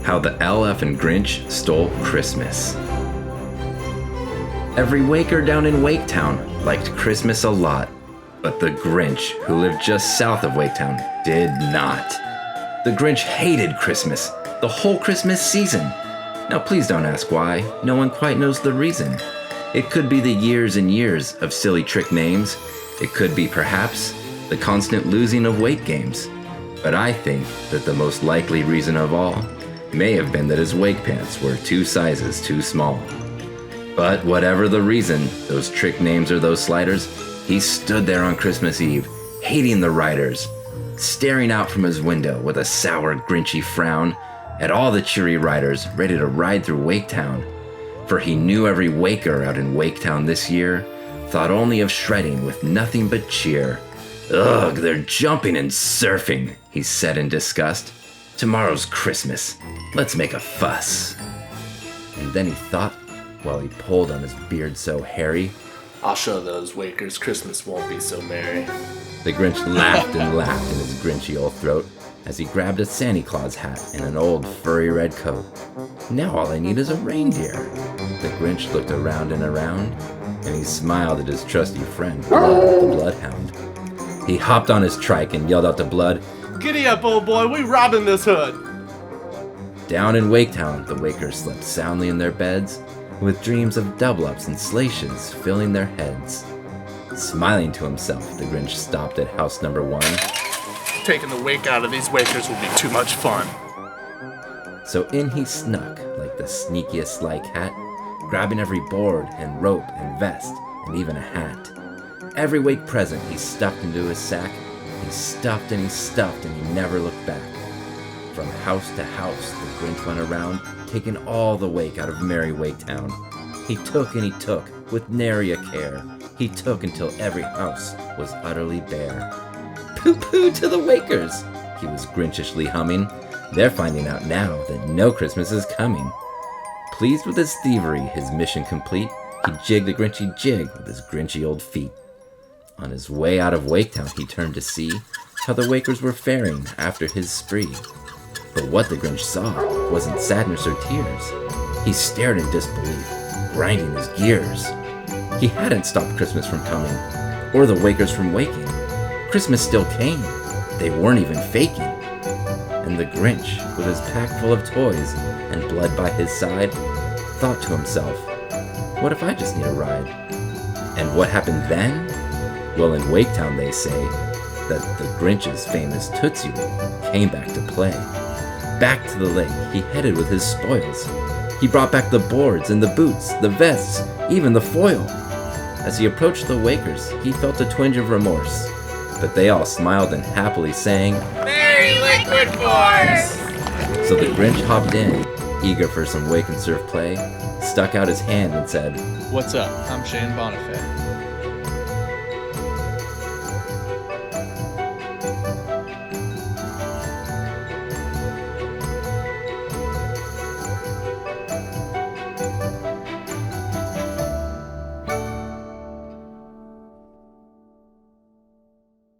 How the LF'n Grinch Stole Christmas. Every Waker down in Waketown liked Christmas a lot, but the Grinch, who lived just south of Waketown, did not. The Grinch hated Christmas, the whole Christmas season. Now please don't ask why, no one quite knows the reason. It could be the years and years of silly trick names. It could be, perhaps, the constant losing of weight games. But I think that the most likely reason of all may have been that his wake pants were 2 sizes too small. But whatever the reason, those trick names or those sliders, he stood there on Christmas Eve, hating the riders, staring out from his window with a sour, grinchy frown at all the cheery riders ready to ride through Waketown. For he knew every Waker out in Waketown this year thought only of shredding with nothing but cheer. Ugh, they're jumping and surfing, he said in disgust. Tomorrow's Christmas. Let's make a fuss. And then he thought, while he pulled on his beard so hairy, I'll show those Wakers Christmas won't be so merry. The Grinch laughed and laughed in his grinchy old throat as he grabbed a Santa Claus hat and an old furry red coat. Now all I need is a reindeer. The Grinch looked around and around, and he smiled at his trusty friend, Blood, the Bloodhound. He hopped on his trike and yelled out to Blood, Giddy up, old boy, we robbing this hood! Down in Waketown, the Wakers slept soundly in their beds, with dreams of double-ups and slations filling their heads. Smiling to himself, the Grinch stopped at house number 1. Taking the wake out of these Wakers will be too much fun. So in he snuck like the sneakiest sly cat, grabbing every board and rope and vest and even a hat. Every wake present he stuffed into his sack. He stuffed and he stuffed and he never looked back. From house to house the Grinch went around, taking all the wake out of merry Waketown. He took and he took with nary a care. He took until every house was utterly bare. Pooh-pooh to the Wakers, he was Grinchishly humming. They're finding out now that no Christmas is coming. Pleased with his thievery, his mission complete, he jigged a Grinchy jig with his grinchy old feet. On his way out of Waketown, he turned to see how the Wakers were faring after his spree. But what the Grinch saw wasn't sadness or tears. He stared in disbelief, grinding his gears. He hadn't stopped Christmas from coming, or the Wakers from waking. Christmas still came. They weren't even faking. And the Grinch, with his pack full of toys and Blood by his side, thought to himself, what if I just need a ride? And what happened then? Well, in Waketown they say that the Grinch's famous Tootsie Roll came back to play. Back to the lake he headed with his spoils. He brought back the boards and the boots, the vests, even the foil. As he approached the Wakers, he felt a twinge of remorse, but they all smiled and happily sang, Merry Liquid Boards! So the Grinch hopped in, eager for some wake and surf play, stuck out his hand and said, What's up? I'm Shane Bonifay.